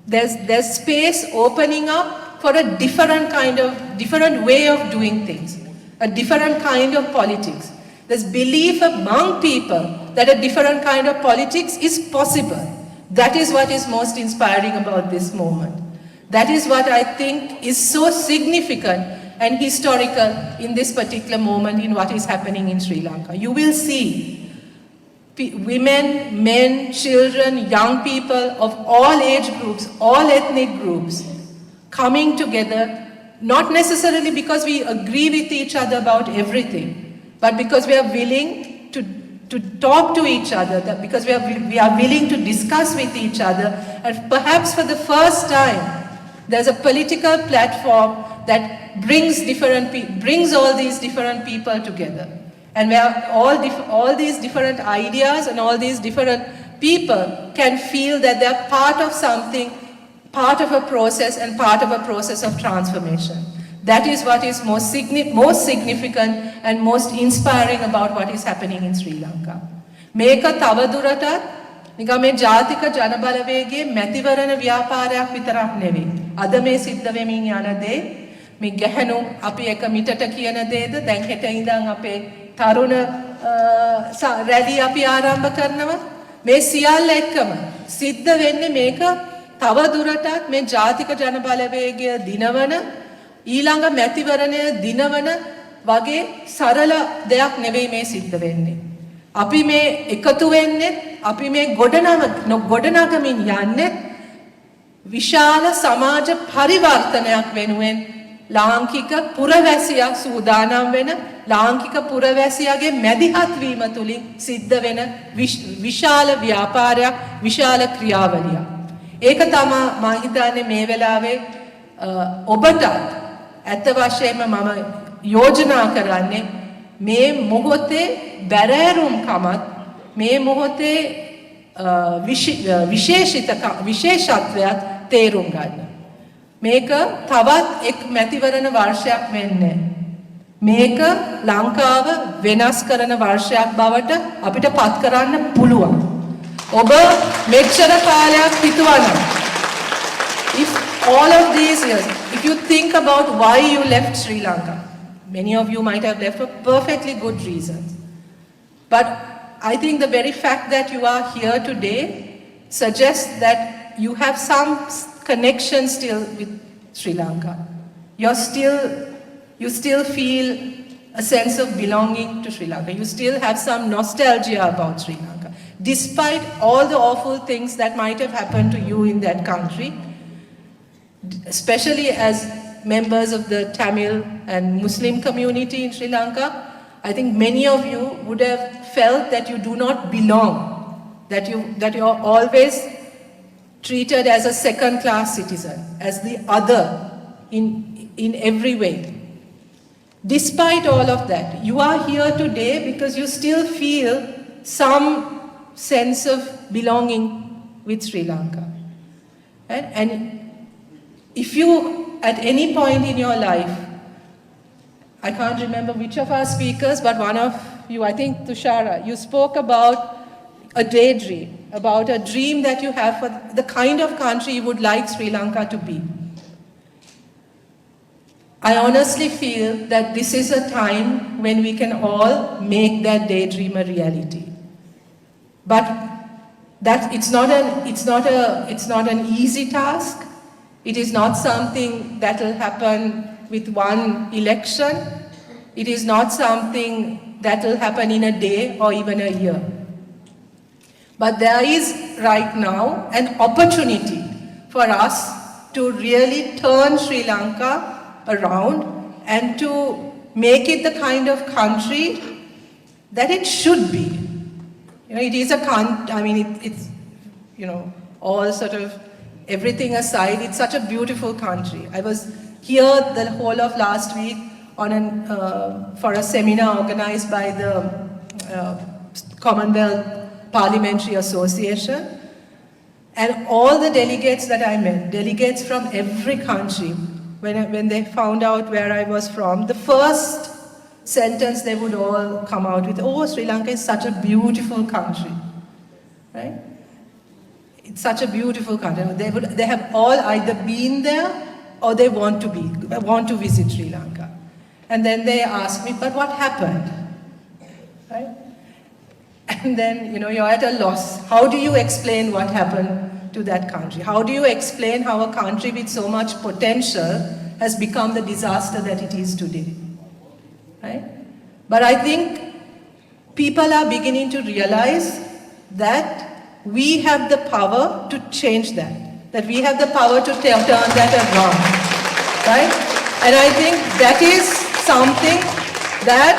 there's space opening up for a different way of doing things, a different kind of politics. There's belief among people that a different kind of politics is possible. That is what is most inspiring about this moment. That is what I think is so significant and historical in this particular moment in what is happening in Sri Lanka. You will see women, men, children, young people of all age groups, all ethnic groups coming together, not necessarily because we agree with each other about everything, but because we are willing to talk to each other, that because we are willing to discuss with each other, and perhaps for the first time, there's a political platform that brings all these different people together. And where all these different ideas and all these different people can feel that they are part of something, part of a process and part of a process of transformation. That is what is most significant and most inspiring about what is happening in Sri Lanka. මේක තවදුරටත් නිකන් මේ ජාතික ජනබලවේගයේ මැතිවරණ ව්‍යාපාරයක් විතරක් නෙවෙයි. අද මේ සිද්ධ වෙමින් යන දේ මේ ගැහණු අපි එක මිටට කියන දේද දැන් හෙට ඉඳන් අපේ තරුණ රැලි අපි ආරම්භ කරනවා. මේ සියල්ල එක්කම සිද්ධ වෙන්නේ මේක තවදුරටත් මේ ජාතික ජනබලවේගය දිනවන ඊළඟ මැතිවරණය දිනවන වගේ සරල දෙයක් නෙවෙයි මේ සිද්ධ වෙන්නේ. අපි මේ එකතු වෙන්නේ අපි මේ ගොඩනගමින් යන්නේ විශාල සමාජ පරිවර්තනයක් වෙනුවෙන් ලාංකික පුරවැසියා සූදානම් වෙන ලාංකික පුරවැසියාගේ මැදිහත් වීම තුලින් සිද්ධ වෙන විශාල ව්‍යාපාරයක් විශාල ක්‍රියාවලියක්. ඒක තමයි මම හිතන්නේ මේ වෙලාවේ ඔබට ඇත්ත වශයෙන්ම මම යෝජනා කරන්නේ මේ මොහොතේ බැරෑරුම්කමත් මේ මොහොතේ විශේෂත්වයක් තේරුම් ගන්න. මේක තවත් එක් මැතිවරණ වර්ෂයක් වෙන්නේ. මේක ලංකාව වෙනස් කරන වර්ෂයක් බවට අපිට පත් කරන්න පුළුවන්. ඔබ මෙච්චර කාලයක් හිතුවනම් if all of these years, if you think about why you left Sri Lanka, many of you might have left for perfectly good reasons. But I think the very fact that you are here today suggests that you have some connection still with Sri Lanka. You still feel a sense of belonging to Sri Lanka. You still have some nostalgia about Sri Lanka. Despite all the awful things that might have happened to you in that country, especially as members of the Tamil and Muslim community in Sri Lanka, I think many of you would have felt that you do not belong, that you are always treated as a second-class citizen, as the other in every way. Despite all of that, you are here today because you still feel some sense of belonging with Sri Lanka. And if you, at any point in your life, I can't remember which of our speakers, but one of you, I think Tushara, you spoke about a daydream, about a dream that you have for the kind of country you would like Sri Lanka to be. I honestly feel that this is a time when we can all make that daydream a reality. But that it's not an easy task. It is not something that will happen with one election. It is not something that will happen in a day or even a year. But there is right now an opportunity for us to really turn Sri Lanka around and to make it the kind of country that it should be. You know, it is a country, I mean, it's, you know, all sort of everything aside, it's such a beautiful country. I was here the whole of last week on for a seminar organized by the Commonwealth Parliamentary Association. And all the delegates that I met, delegates from every country, when they found out where I was from, the first sentence they would all come out with, oh, Sri Lanka is such a beautiful country, right? It's such a beautiful country. They have all either been there or they want to visit Sri Lanka. And then they ask me, but what happened? Right? And then, you know, you're at a loss. How do you explain what happened to that country? How do you explain how a country with so much potential has become the disaster that it is today? Right? But I think people are beginning to realize that we have the power to change that we have the power to turn that around, right? And I think that is something that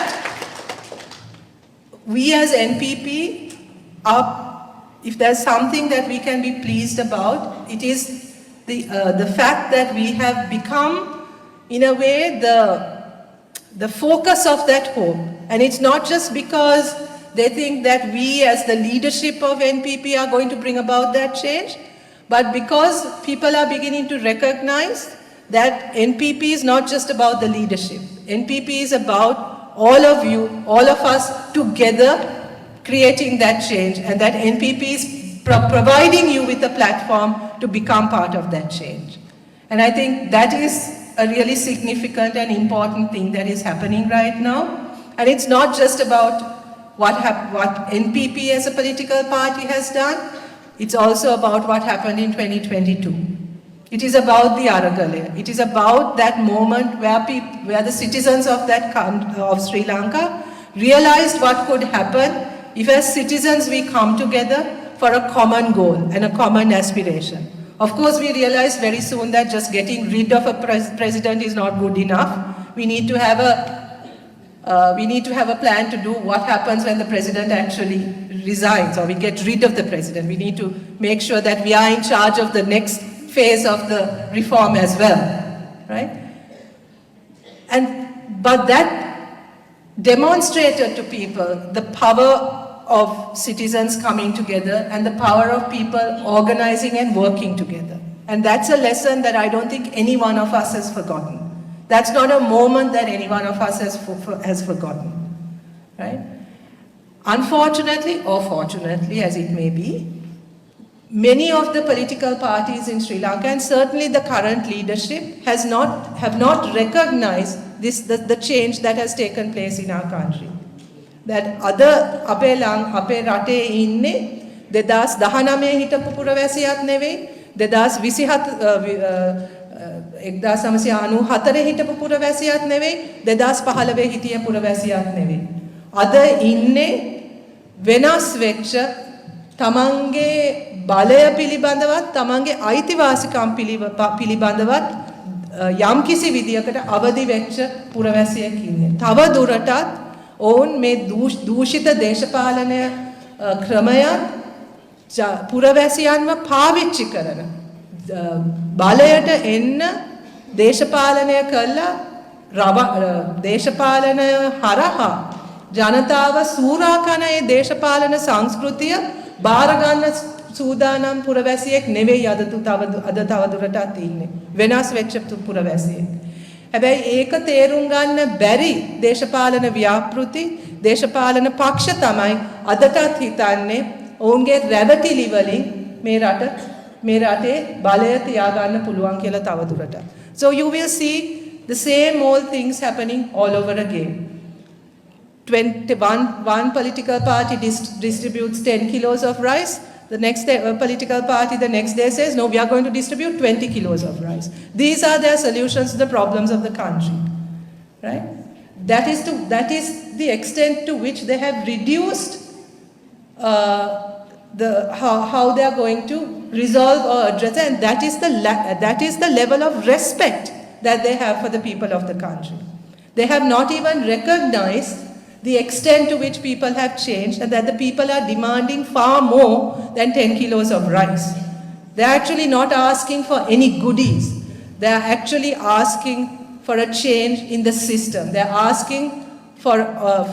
we as NPP are, if there's something that we can be pleased about, it is the fact that we have become, in a way, the focus of that hope. And it's not just because they think that we as the leadership of NPP are going to bring about that change, but because people are beginning to recognize that NPP is not just about the leadership. NPP is about all of you, all of us together creating that change, and that NPP is providing you with a platform to become part of that change. And I think that is a really significant and important thing that is happening right now. And it's not just about what NPP as a political party has done, it's also about what happened in 2022. It is about the Aragale. It is about that moment where the citizens of Sri Lanka realized what could happen if as citizens we come together for a common goal and a common aspiration. Of course, we realized very soon that just getting rid of a president is not good enough. We need to have a plan to do what happens when the president actually resigns, or we get rid of the president. We need to make sure that we are in charge of the next phase of the reform as well, right? But that demonstrated to people the power of citizens coming together and the power of people organizing and working together. And that's a lesson that I don't think any one of us has forgotten. That's not a moment that any one of us has forgotten, right? Unfortunately, or fortunately as it may be, many of the political parties in Sri Lanka, and certainly the current leadership, have not recognized the change that has taken place in our country. That other අපේ රටේ ඉන්නේ 2019 හිටපු පුරවැසියත් නෙවෙයි 1994 හිටපු පුරවැසියත් නෙවෙයි 2015 හිටිය පුරවැසියත් නෙවෙයි අද ඉන්නේ වෙනස් වෙච්ච තමන්ගේ බලය පිළිබඳවත් තමන්ගේ අයිතිවාසිකම් පිළිබඳවත් යම්කිසි විදියකට අවදි වෙච්ච පුරවැසියෙක් ඉන්නේ තව දුරටත් ඔවුන් මේ දූෂිත දේශපාලනය ක්‍රමයන් පුරවැසියන්ව පාවිච්චි කරන බලයට එන්න දේශපාලනය කළා දේශපාලනය හරහා ජනතාව සූරා කන ඒ දේශපාලන සංස්කෘතිය බාර ගන්න සූදානම් පුරවැසියෙක් නෙවෙයි අද තවදුරටත් ඉන්නේ වෙනස් වෙච්ච පුරවැසියෙක් හැබැයි ඒක තේරුම් ගන්න බැරි දේශපාලන ව්‍යාපෘති දේශපාලන පක්ෂ තමයි අදටත් හිතන්නේ ඔවුන්ගේ රැවටිලි වලින් මේ රටේ බලය තියාගන්න පුළුවන් කියලා තවදුරටත්. So you will see the same old things happening all over again. One political party distributes 10 kilos of rice. The next political party the next day says, no, we are going to distribute 20 kilos of rice. These are their solutions to the problems of the country, right? That is the extent to which they have reduced how they are going to resolve or address, and that is the level of respect that they have for the people of the country. They have not even recognized the extent to which people have changed and that the people are demanding far more than 10 kilos of rice. They're actually not asking for any goodies. They're actually asking for a change in the system. They're asking for a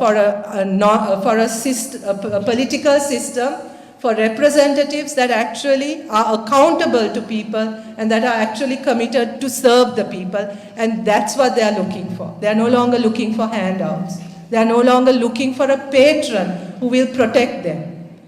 political system, for representatives that actually are accountable to people and that are actually committed to serve the people. And that's what they're looking for. They're no longer looking for handouts. They are no longer looking for a patron who will protect them.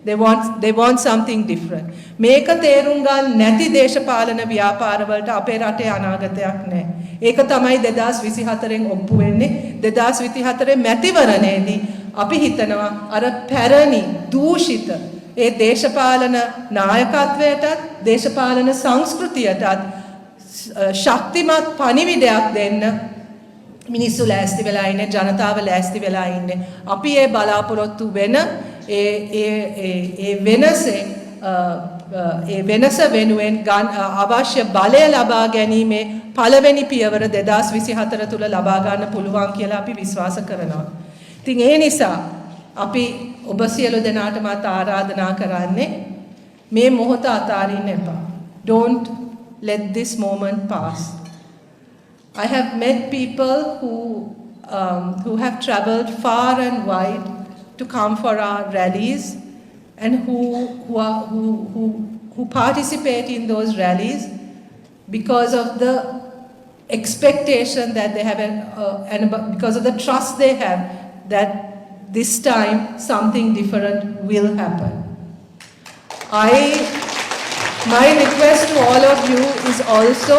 They want something different. මේක තේරුම් ගන්න නැති දේශපාලන ව්‍යාපාරවලට අපේ රටේ අනාගතයක් නැහැ. ඒක තමයි 2024න් ඔප්පු වෙන්නේ. 2024 මැතිවරණයේදී අපි හිතනවා අර පැරණි දූෂිත ඒ දේශපාලන නායකත්වයටත් දේශපාලන සංස්කෘතියටත් ශක්තිමත් පණිවිඩයක් දෙන්න මිනිස්සු ලෑස්ති වෙලා ඉන්නේ ජනතාව ලෑස්ති වෙලා ඉන්නේ අපි ඒ බලාපොරොත්තු වෙන ඒ වෙනස වෙනුවෙන් අවශ්‍ය බලය ලබා ගැනීමේ පළවෙනි පියවර 2024 තුල ලබා ගන්න පුළුවන් කියලා අපි විශ්වාස කරනවා. ඉතින් ඒ නිසා අපි ඔබ සියලු දෙනාටමත් ආරාධනා කරන්නේ මේ මොහොත අතාරින්න එපා. Don't let this moment pass. I have met people who have traveled far and wide to come for our rallies and who participate in those rallies because of the expectation that they have and because of the trust they have that this time something different will happen. My request to all of you is also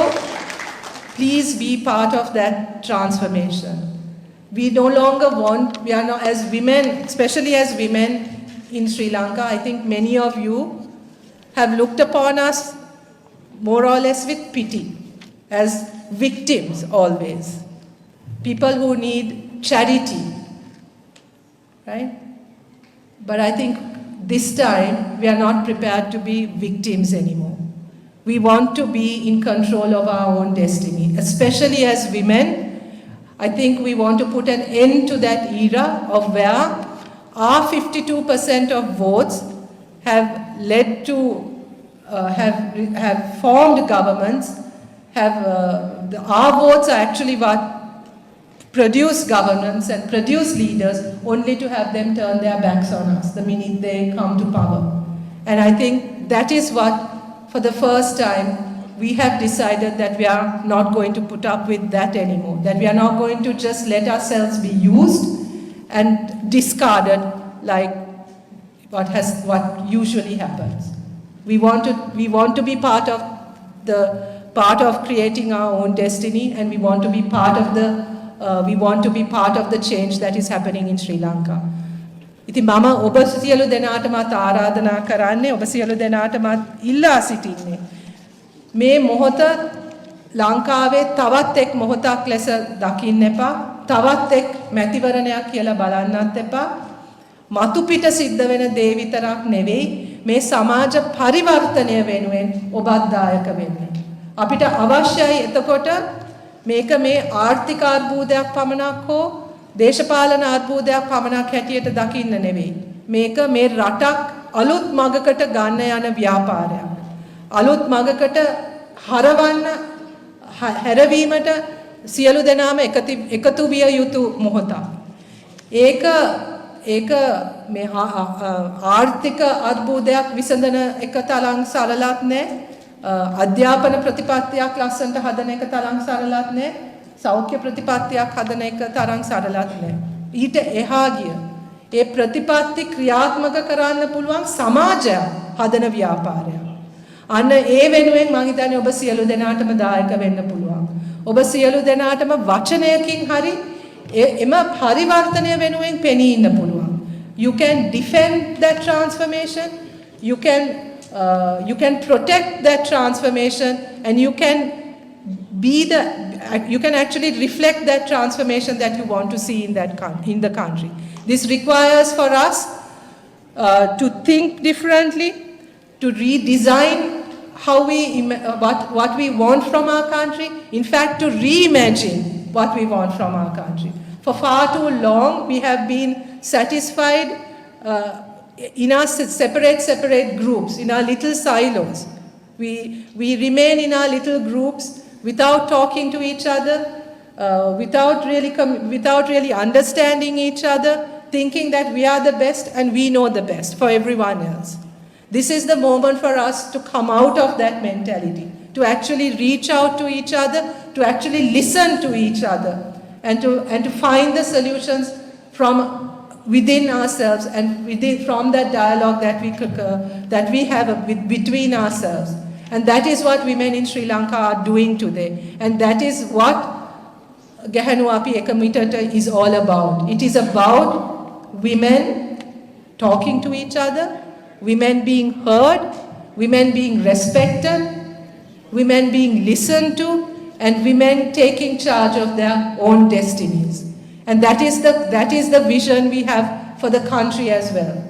please be part of that transformation. We no longer we are not, as women, especially as women in Sri Lanka, I think many of you have looked upon us more or less with pity, as victims always. People who need charity, right? But I think this time we are not prepared to be victims anymore. We want to be in control of our own destiny, especially as women. I think we want to put an end to that era of where our 52% of votes have led to, have formed governments, our votes are actually what produce governance and produce leaders, only to have them turn their backs on us the minute they come to power. And I think that is what, for the first time, we have decided that we are not going to put up with that anymore, that we are not going to just let ourselves be used and discarded like what usually happens. We want to be part of creating our own destiny, and we want to be part of the change that is happening in Sri Lanka. ඉතින් මම ඔබ සියලු දෙනාටමත් ආරාධනා කරන්නේ, ඔබ සියලු දෙනාටමත් ඉල්ලා සිටින්නේ මේ මොහොත ලංකාවේ තවත් එක් මොහොතක් ලෙස දකින්න එපා, තවත් එක් මැතිවරණයක් කියලා බලන්නත් එපා. මතු පිට සිද්ධ වෙන දේ විතරක් නෙවෙයි, මේ සමාජ පරිවර්තනය වෙනුවෙන් ඔබත් දායක වෙන්න. අපිට අවශ්‍යයි එතකොට මේක මේ ආර්ථික අර්බුදයක් පමණක් හෝ දේශපාලන අර්බුදයක් පමණක් හැටියට දකින්න නෙවෙයි. මේක මේ රටක් අලුත් මගකට ගන්න යන ව්‍යාපාරයක්. අලුත් මගකට හරවන්න හැරවීමට සියලු දෙනාම එකතු විය යුතු මොහොතක්. ඒක මේ ආර්ථික අර්බුදයක් විසඳන එක තරම් සරලත් නෑ. අධ්‍යාපන ප්‍රතිපත්තියක් ලස්සනට හදන එක තරම් සරලත් නෑ. සෞඛ්‍ය ප්‍රතිපත්තියක් හදන එක තරම් සරලත් නෑ. ඊට එහා ගිය ඒ ප්‍රතිපත්ති ක්‍රියාත්මක කරන්න පුළුවන් සමාජයක් හදන ව්‍යාපාරයක්. අන්න ඒ වෙනුවෙන් මම හිතන්නේ ඔබ සියලු දෙනාටම දායක වෙන්න පුළුවන්. ඔබ සියලු දෙනාටම වචනයකින් හරි එම පරිවර්තනය වෙනුවෙන් පෙනී ඉන්න පුළුවන්. You can defend that transformation, you can protect that transformation, and you can actually reflect that transformation that you want to see in the country. This requires for us to think differently, to redesign what we want from our country, in fact to reimagine what we want from our country. For far too long we have been satisfied in our separate groups, in our little silos. We remain in our little groups without talking to each other, without really understanding each other, thinking that we are the best and we know the best for everyone else. This is the moment for us to come out of that mentality, to actually reach out to each other, to actually listen to each other, and to find the solutions from within ourselves and from that dialogue that we have between ourselves. And that is what women in Sri Lanka are doing today. And that is what Gahanu Api Ekamitata is all about. It is about women talking to each other, women being heard, women being respected, women being listened to, and women taking charge of their own destinies. And that is the vision we have for the country as well.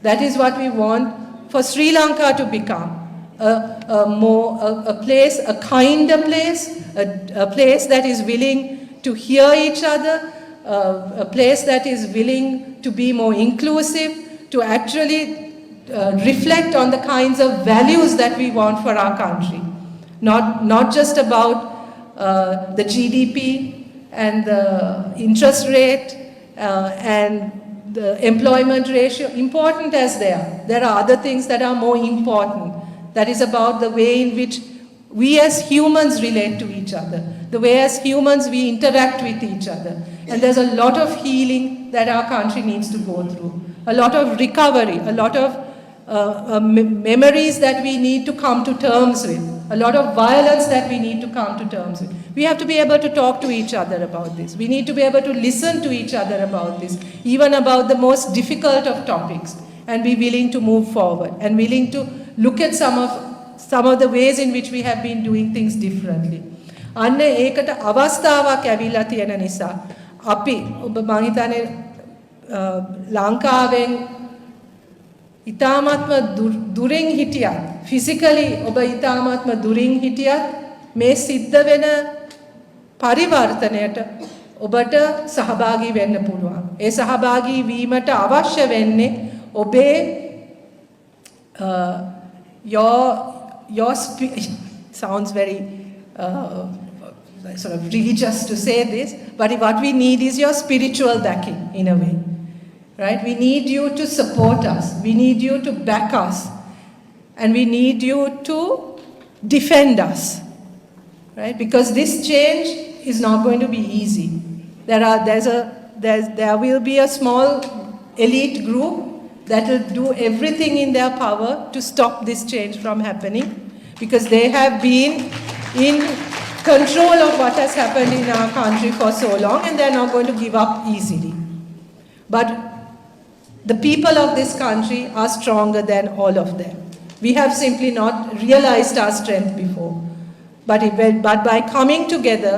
That is what we want for Sri Lanka to become. A place, a kinder place, a place that is willing to hear each other, a place that is willing to be more inclusive, to actually reflect on the kinds of values that we want for our country. Not just about the GDP and the interest rate and the employment ratio, important as they are. There are other things that are more important. That is about the way in which we as humans relate to each other, the way as humans we interact with each other. And there's a lot of healing that our country needs to go through, a lot of recovery, a lot of memories that we need to come to terms with, a lot of violence that we need to come to terms with. We have to be able to talk to each other about this. We need to be able to listen to each other about this, even about the most difficult of topics, and be willing to move forward and willing to look at some of the ways in which we have been doing things differently. අන්න ඒකට අවස්ථාවක් ඇවිල්ලා තියෙන නිසා අපි මම හිතන්නේ ලංකාවෙන් ඉතාමත්ම දුරින් හිටියත් ෆිසිකලි ඔබ ඉතාමත්ම දුරින් හිටියත් මේ සිද්ධ වෙන පරිවර්තනයට ඔබට සහභාගී වෙන්න පුළුවන්. ඒ සහභාගී වීමට අවශ්‍ය වෙන්නේ ඔබේ your sounds very sort of religious to say this, but what we need is your spiritual backing in a way. Right? We need you to support us. We need you to back us. And we need you to defend us. Right? Because this change is not going to be easy. There will be a small elite group that will do everything in their power to stop this change from happening, because they have been in control of what has happened in our country for so long, and they're not going to give up easily. But the people of this country are stronger than all of them. We have simply not realized our strength before. But by coming together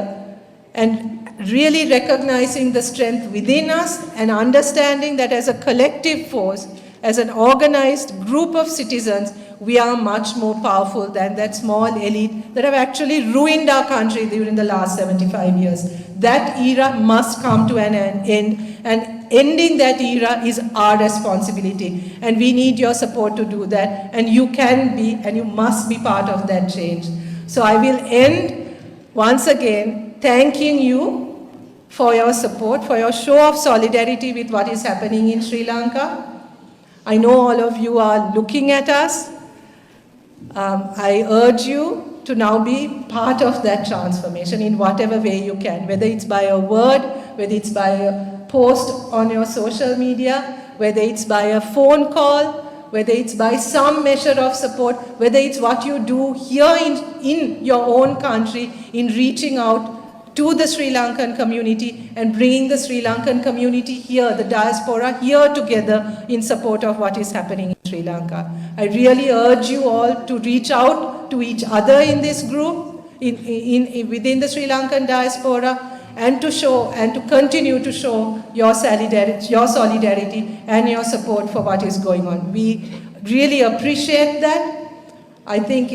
and really recognizing the strength within us and understanding that as a collective force, as an organized group of citizens, we are much more powerful than that small elite that have actually ruined our country during the last 75 years. That era must come to an end, and ending that era is our responsibility. And we need your support to do that, and you can be and you must be part of that change. So I will end once again thanking you for your support, for your show of solidarity with what is happening in Sri Lanka. I know all of you are looking at us. I urge you to now be part of that transformation in whatever way you can, whether it's by a word, whether it's by a post on your social media, whether it's by a phone call, whether it's by some measure of support, whether it's what you do here in your own country in reaching out to the Sri Lankan community and bringing the Sri Lankan community here, the diaspora here together in support of what is happening in Sri Lanka. I really urge you all to reach out to each other in this group, within the Sri Lankan diaspora, and to show and to continue to show your solidarity and your support for what is going on. We really appreciate that. I think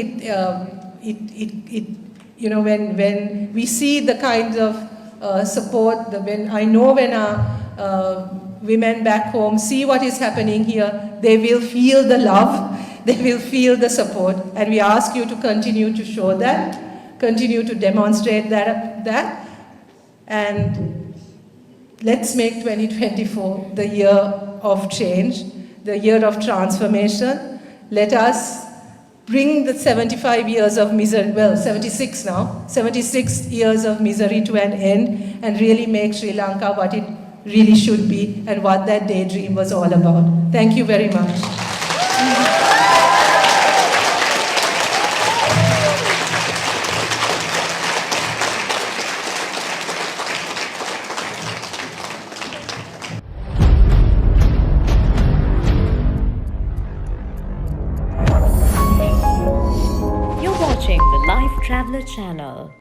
you know, when we see the kinds of support, when our women back home see what is happening here, they will feel the love, they will feel the support, and we ask you to continue to show that, continue to demonstrate that, and let's make 2024 the year of change, the year of transformation. Let us bring the 75 years of misery, well, 76 now, 76 years of misery to an end, and really make Sri Lanka what it really should be and what that daydream was all about. Thank you very much. You're watching the Lifetraveler channel.